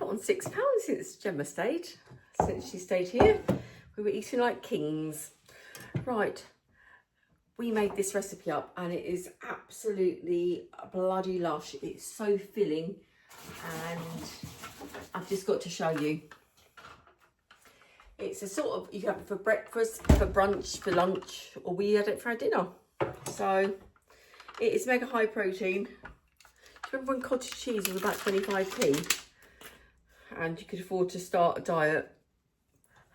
put on £6 since Gemma stayed. Since she stayed here, we were eating like kings. Right, we made this recipe up and it is absolutely bloody lush. It's so filling and I've just got to show you. It's a sort of, you can have it for breakfast, for brunch, for lunch, or we had it for our dinner. So it is mega high protein. Do you remember when cottage cheese was about 25p? And you could afford to start a diet,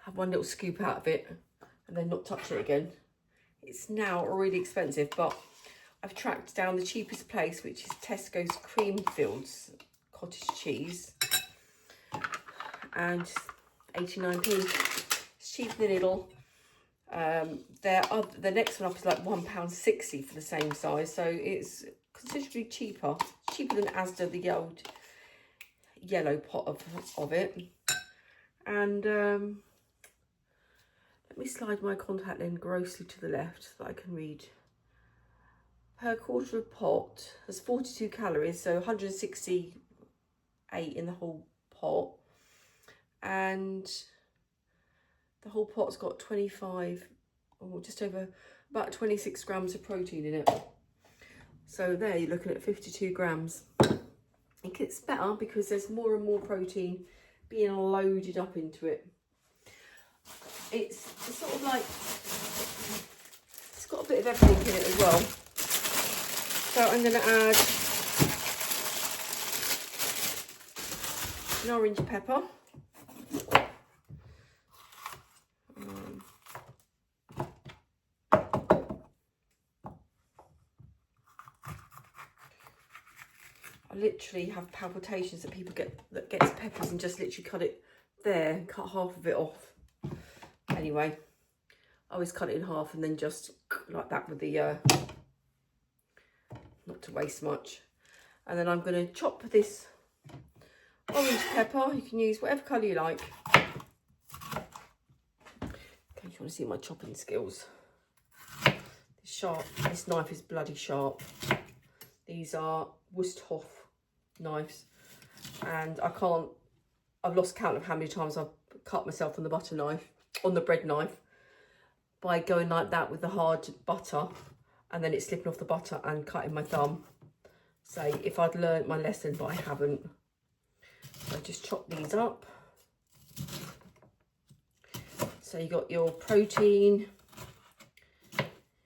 have one little scoop out of it, and then not touch it again. It's now really expensive, but I've tracked down the cheapest place, which is Tesco's Creamfields cottage cheese. And 89p. It's cheaper than Lidl. The next one up is like £1.60 for the same size, so it's considerably cheaper. Cheaper than Asda, the old yellow pot of it. And let me slide my contact lens grossly to the left so that I can read. Per quarter of pot has 42 calories, so 168 in the whole pot. And the whole pot's got 25 or just over about 26 grams of protein in it. So there you're looking at 52 grams. It gets better because there's more and more protein being loaded up into it. It's sort of like, it's got a bit of everything in it as well. So I'm going to add an orange pepper. I literally have palpitations that people get that gets peppers and just literally cut it there, cut half of it off. Anyway, I always cut it in half and then just like that with the, not to waste much. And then I'm going to chop this orange pepper. You can use whatever colour you like. Okay, if you want to see my chopping skills. This sharp, this knife is bloody sharp. These are Wusthof knives, and I've lost count of how many times I've cut myself on the butter knife, on the bread knife, by going like that with the hard butter and then it's slipping off the butter and cutting my thumb. So if I'd learnt my lesson, but I haven't. So just chop these up. So you got your protein,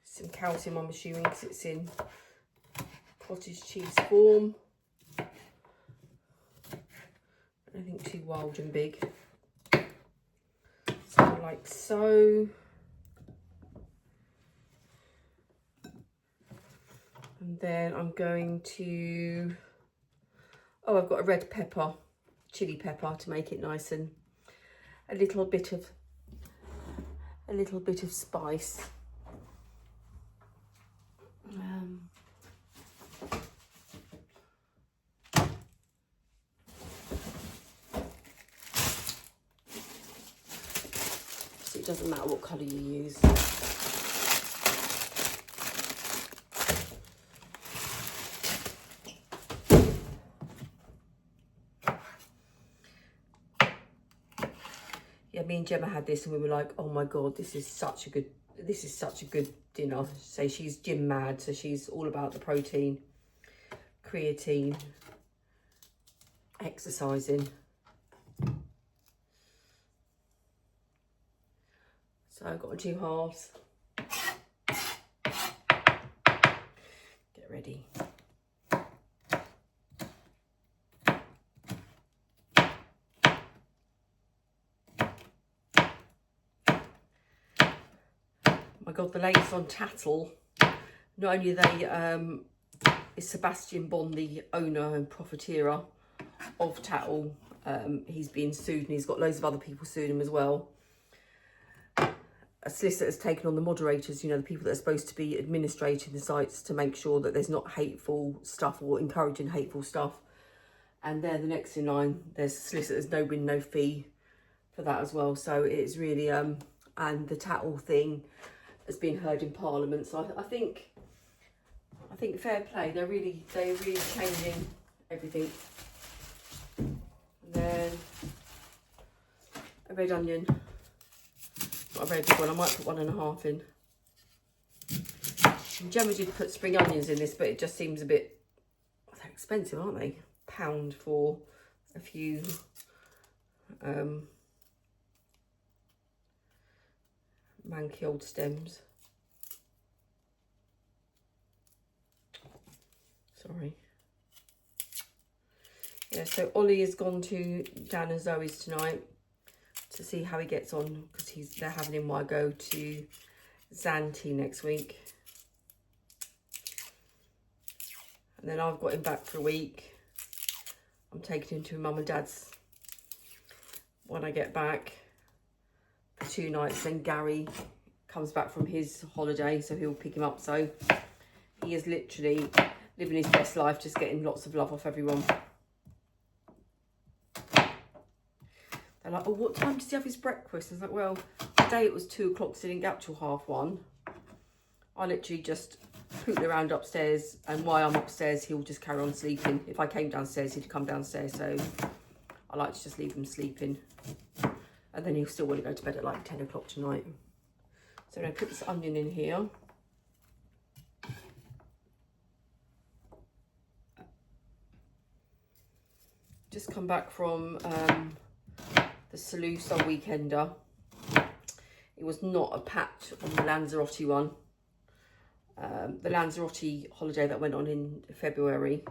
some calcium I'm assuming because it's in cottage cheese form. Nothing too wild and big. So like so. And then I'm going to, oh, I've got a red pepper, chili pepper to make it nice and a little bit of spice. So it doesn't matter what colour you use. Yeah, me and Gemma had this and we were like, oh my God, this is such a good dinner. So she's gym mad, so she's all about the protein, creatine, exercising. So I've got to do halves. Get ready. My God, the latest on Tattle. Not only are they, is Sebastian Bond, the owner and profiteer of Tattle. He's being sued and he's got loads of other people suing him as well. A solicitor has taken on the moderators, you know, the people that are supposed to be administrating the sites to make sure that there's not hateful stuff or encouraging hateful stuff. And they're the next in line. There's solicitors, no win, no fee for that as well. So it's really, and the Tattle thing has been heard in Parliament. So I think fair play. They're really changing everything. And then a red onion. Not a very big one, I might put 1.5 in. And Gemma did put spring onions in this, but it just seems a bit, they're expensive, aren't they? £1 for a few manky old stems. Sorry. Yeah, so Ollie has gone to Dan and Zoe's tonight to see how he gets on, because they're having him while I go to Zante next week. And then I've got him back for a week. I'm taking him to Mum and Dad's when I get back for 2 nights. Then Gary comes back from his holiday, so he'll pick him up. So he is literally living his best life, just getting lots of love off everyone. They're like, oh, what time does he have his breakfast? I was like, well, today it was 2 o'clock, so he didn't get up till 1:30. I literally just poot around upstairs, and while I'm upstairs, he'll just carry on sleeping. If I came downstairs, he'd come downstairs, so I like to just leave him sleeping. And then he'll still want to go to bed at like 10 o'clock tonight. So I'm going to put this onion in here. Just come back from the Salusa weekender. It was not a patch on the Lanzarote one. The Lanzarote holiday that went on in February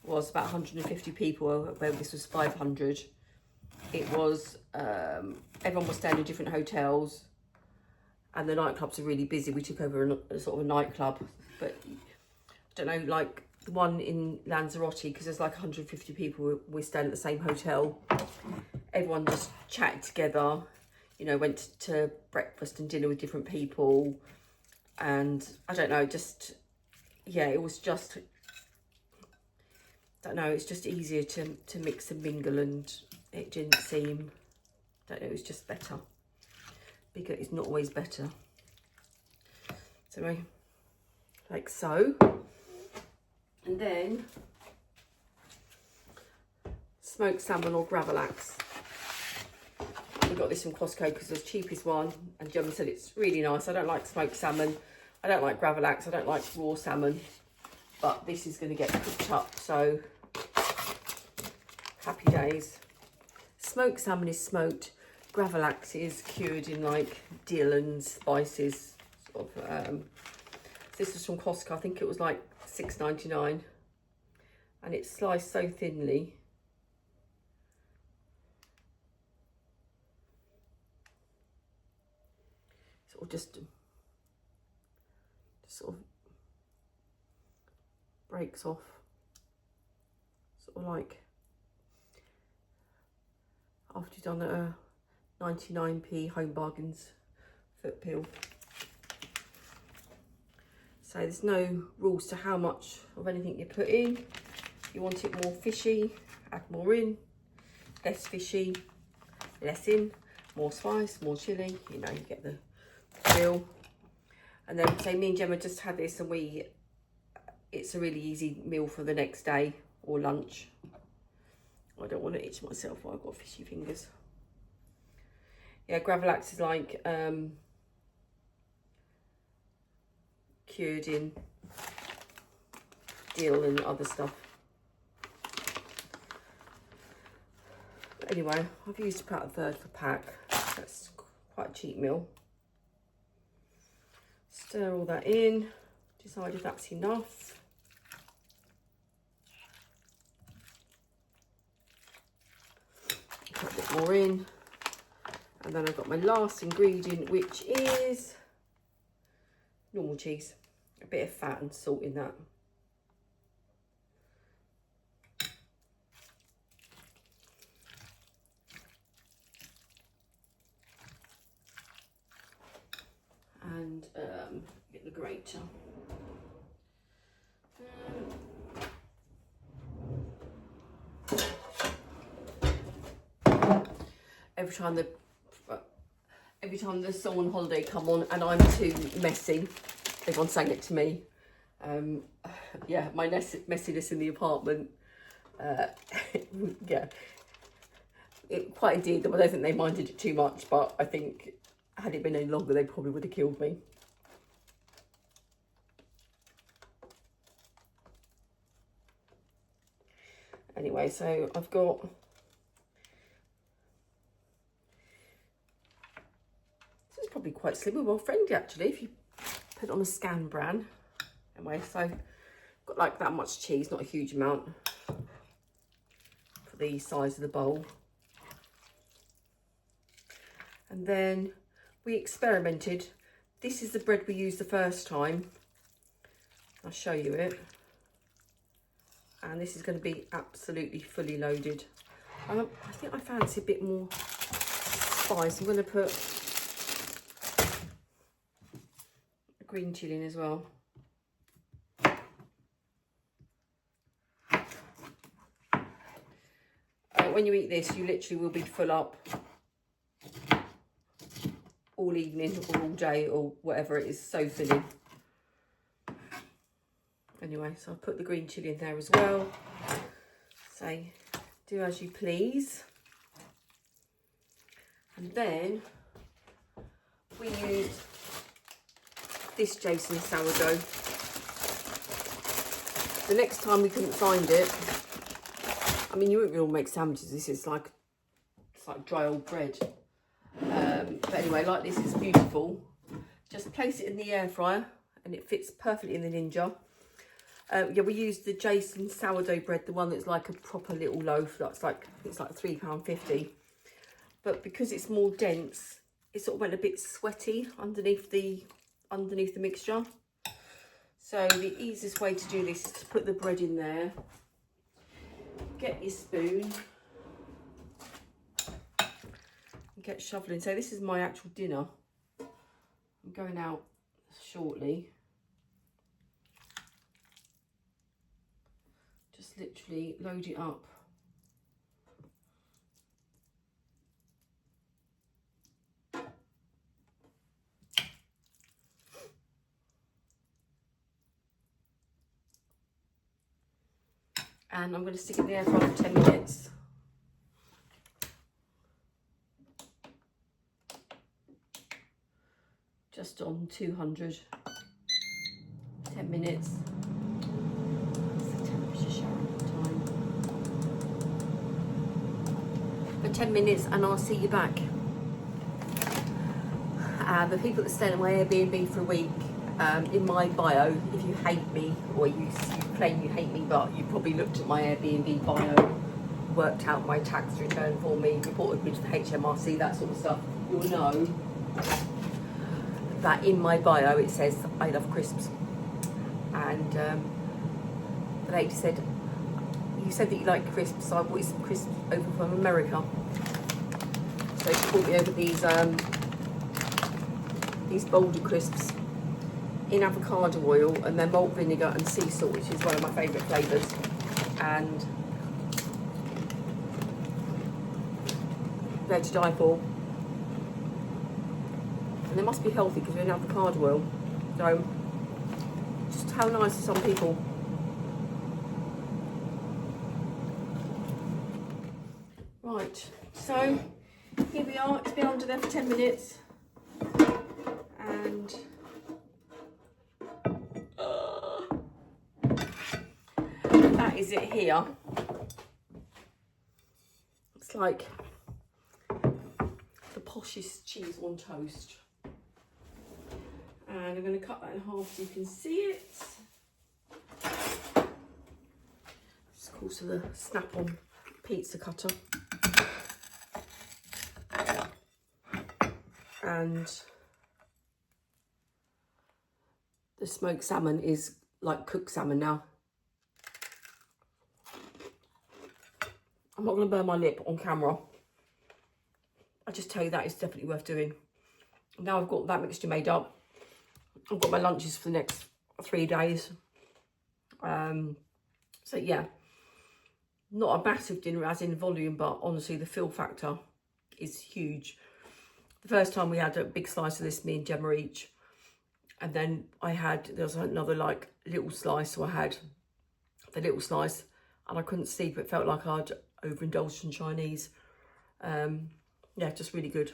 was about 150 people, where this was 500. It was, everyone was staying in different hotels, and the nightclubs are really busy. We took over a sort of a nightclub, but I don't know, like the one in Lanzarote, because there's like 150 people, we're staying at the same hotel. Everyone just chatted together, you know, went to breakfast and dinner with different people. And I don't know, just, yeah, it was just, I don't know, it's just easier to mix and mingle, and it didn't seem, I don't know, it was just better. Bigger is not always better. So, like so. And then, smoked salmon or gravlax. We got this from Costco because it was the cheapest one, and Gemma said it's really nice. I don't like smoked salmon. I don't like gravlax. I don't like raw salmon. But this is going to get cooked up, so happy days. Smoked salmon is smoked. Gravlax is cured in like dill and spices. Sort of, this was from Costco. I think it was like $6.99, and it's sliced so thinly. Sort of just sort of breaks off. Sort of like after you've done a 99p Home Bargains foot peel. So there's no rules to how much of anything you put in. If you want it more fishy, add more in. Less fishy, less in. More spice, more chilli. You know, you get the feel. And then, say me and Gemma just had this, and it's a really easy meal for the next day or lunch. I don't want to itch myself while I've got fishy fingers. Yeah, gravlax is like cured in dill and other stuff. But anyway, I've used about 1/3 of a pack. That's quite a cheap meal. Stir all that in. Decide if that's enough. Put a bit more in. And then I've got my last ingredient, which is normal cheese. A bit of fat and salt in that. And get the grater. Every time the song on holiday come on and I'm too messy, everyone sang it to me. Yeah, my messiness in the apartment. Yeah, it quite did. I don't think they minded it too much, but I think had it been any longer, they probably would have killed me. Anyway, so I've got, this is probably quite slim and well friendly actually, if you put it on a scan bran. Anyway, so I've got like that much cheese, not a huge amount for the size of the bowl. And then we experimented. This is the bread we used the first time. I'll show you it. And this is going to be absolutely fully loaded. I think I fancy a bit more spice. I'm going to put a green chilli in as well. When you eat this, you literally will be full up all evening or all day or whatever. It is so filling. Anyway, so I'll put the green chilli in there as well. So do as you please. And then we use this Jason sourdough. The next time we couldn't find it, I mean, you wouldn't really make sandwiches. This is like, it's like dry old bread. But anyway, like this, it's beautiful. Just place it in the air fryer and it fits perfectly in the Ninja. Yeah, we used the Jason sourdough bread, the one that's like a proper little loaf. That's like, it's like £3.50. But because it's more dense, it sort of went a bit sweaty underneath the mixture. So the easiest way to do this is to put the bread in there. Get your spoon. And get shoveling. So this is my actual dinner. I'm going out shortly. Just literally load it up. And I'm going to stick it in the air fryer for 10 minutes. Just on 200. 10 minutes. For 10 minutes and I'll see you back. The people that stay at my Airbnb for a week, in my bio, if you hate me or you claim you hate me, but you probably looked at my Airbnb bio, worked out my tax return for me, reported me to the HMRC, that sort of stuff, you'll know that in my bio it says I love crisps. And the lady said, you said that you like crisps, so I bought you some crisps over from America. So she bought me over these Boulder crisps in avocado oil, and then malt vinegar and sea salt, which is one of my favourite flavours. And they're to die for. And they must be healthy because they're in avocado oil. So, just how nice are some people. Right, so here we are. It's been under there for 10 minutes. And that is it here. It's like the poshest cheese on toast. And I'm going to cut that in half so you can see it. It's of course the snap-on pizza cutter. And the smoked salmon is like cooked salmon now. I'm not going to burn my lip on camera. I just tell you that it's definitely worth doing. Now I've got that mixture made up. I've got my lunches for the next 3 days. So yeah, not a massive dinner as in volume, but honestly the fill factor is huge. The first time we had a big slice of this, me and Gemma each. And then there was another like little slice, so I had the little slice and I couldn't sleep. It felt like I'd overindulged in Chinese. Yeah, just really good.